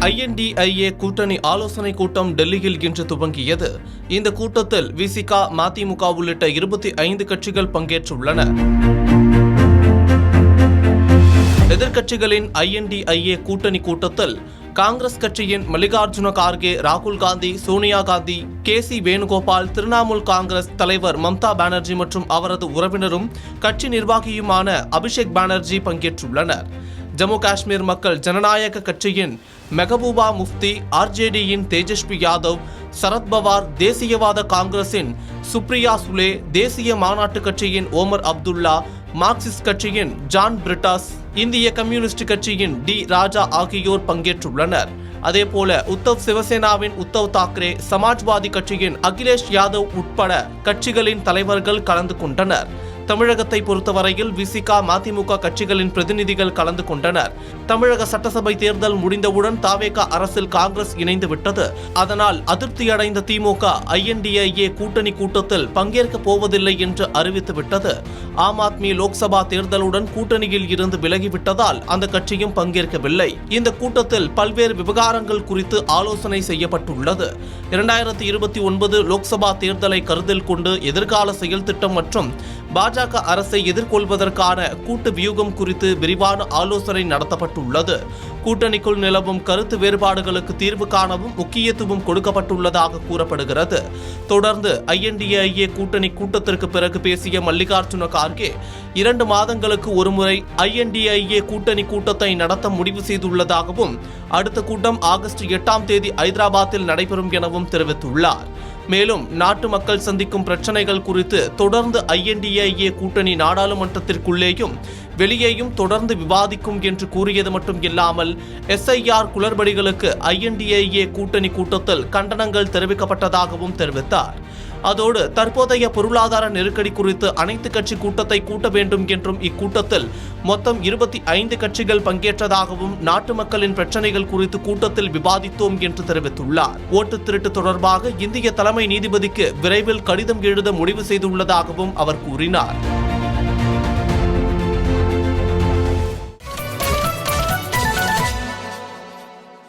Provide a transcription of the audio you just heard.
INDIA கூட்டணி ஆலோசனை கூட்டம் டெல்லியில் இன்று துவங்கியது. இந்த கூட்டத்தில் விசிக, மதிமுக உள்ளிட்ட 25 கட்சிகள் பங்கேற்றுள்ளன. எதிர்க்கட்சிகளின் INDIA கூட்டணி கூட்டத்தில் காங்கிரஸ் கட்சியின் மல்லிகார்ஜுன கார்கே, ராகுல் காந்தி, சோனியா காந்தி, KC வேணுகோபால், திரிணாமுல் காங்கிரஸ் தலைவர் மம்தா பானர்ஜி மற்றும் அவரது உறவினரும் கட்சி நிர்வாகியுமான அபிஷேக் பானர்ஜி பங்கேற்றுள்ளனர். ஜம்மு காஷ்மீர் மக்கள் ஜனநாயக கட்சியின் மெஹபூபா முஃப்தி, RJDயின் தேஜஸ்வி யாதவ், சரத்பவார், தேசியவாத காங்கிரசின் சுப்ரியா சுலே, தேசிய மாநாட்டு கட்சியின் ஓமர் அப்துல்லா, மார்க்சிஸ்ட் கட்சியின் ஜான் பிரிட்டாஸ், இந்திய கம்யூனிஸ்ட் கட்சியின் D ராஜா ஆகியோர் பங்கேற்றுள்ளனர். அதேபோல உத்தவ் சிவசேனாவின் உத்தவ் தாக்கரே, சமாஜ்வாதி கட்சியின் அகிலேஷ் யாதவ் உட்பட கட்சிகளின் தலைவர்கள் கலந்து கொண்டனர். தமிழகத்தை பொறுத்தவரையில் விசிக, மதிமுக கட்சிகளின் பிரதிநிதிகள் கலந்து கொண்டனர். தமிழக சட்டசபை தேர்தல் முடிந்தவுடன் தாவேகா அரசில் காங்கிரஸ் இணைந்து விட்டது. அதனால் அதிருப்தியடைந்த திமுக INDIA கூட்டணி கூட்டத்தில் பங்கேற்கப் போவதில்லை என்று அறிவித்துவிட்டது. ஆம் ஆத்மி லோக்சபா தேர்தலுடன் கூட்டணியில் இருந்து விலகிவிட்டதால் அந்த கட்சியும் பங்கேற்கவில்லை. இந்த கூட்டத்தில் பல்வேறு விவகாரங்கள் குறித்து ஆலோசனை செய்யப்பட்டுள்ளது. 2029 லோக்சபா தேர்தலை கருத்தில் கொண்டு எதிர்கால செயல் திட்டம் மற்றும் பாஜக அரசை எதிர்கொள்வதற்கான கூட்டு வியூகம் குறித்து விரிவான ஆலோசனை நடத்தப்பட்டுள்ளது. கூட்டணிக்குள் நிலவும் கருத்து வேறுபாடுகளுக்கு தீர்வு காணவும் முக்கியத்துவம் கொடுக்கப்பட்டுள்ளதாக கூறப்படுகிறது. தொடர்ந்து INDIA கூட்டணி கூட்டத்திற்கு பிறகு பேசிய மல்லிகார்ஜுன கார்கே, 2 மாதங்களுக்கு ஒருமுறை INDIA கூட்டணி கூட்டத்தை நடத்த முடிவு செய்துள்ளதாகவும், அடுத்த கூட்டம் ஆகஸ்ட் 8ஆம் தேதி ஐதராபாத்தில் நடைபெறும் எனவும் தெரிவித்துள்ளார். மேலும் நாட்டு மக்கள் சந்திக்கும் பிரச்சனைகள் குறித்து தொடர்ந்து INDIA கூட்டணி நாடாளுமன்றத்திற்குள்ளேயும் வெளியேயும் தொடர்ந்து விவாதிக்கும் என்று கூறியது மட்டும் இல்லாமல் SIR குளறுபடிகளுக்கு INDIA கூட்டணி கூட்டத்தில் கண்டனங்கள் தெரிவிக்கப்பட்டதாகவும் தெரிவித்தார். அதோடு தற்போதைய பொருளாதார நெருக்கடி குறித்து அனைத்து கட்சி கூட்டத்தை கூட்ட வேண்டும் என்றும் இக்கூட்டத்தில் மொத்தம் 25 கட்சிகள் பங்கேற்றதாகவும், நாட்டு மக்களின் பிரச்சனைகள் குறித்து கூட்டத்தில் விவாதித்தோம் என்று தெரிவித்துள்ளார். ஓட்டு திருட்டு தொடர்பாக இந்திய தலைமை நீதிபதிக்கு விரைவில் கடிதம் எழுத முடிவு செய்துள்ளதாகவும் அவர் கூறினார்.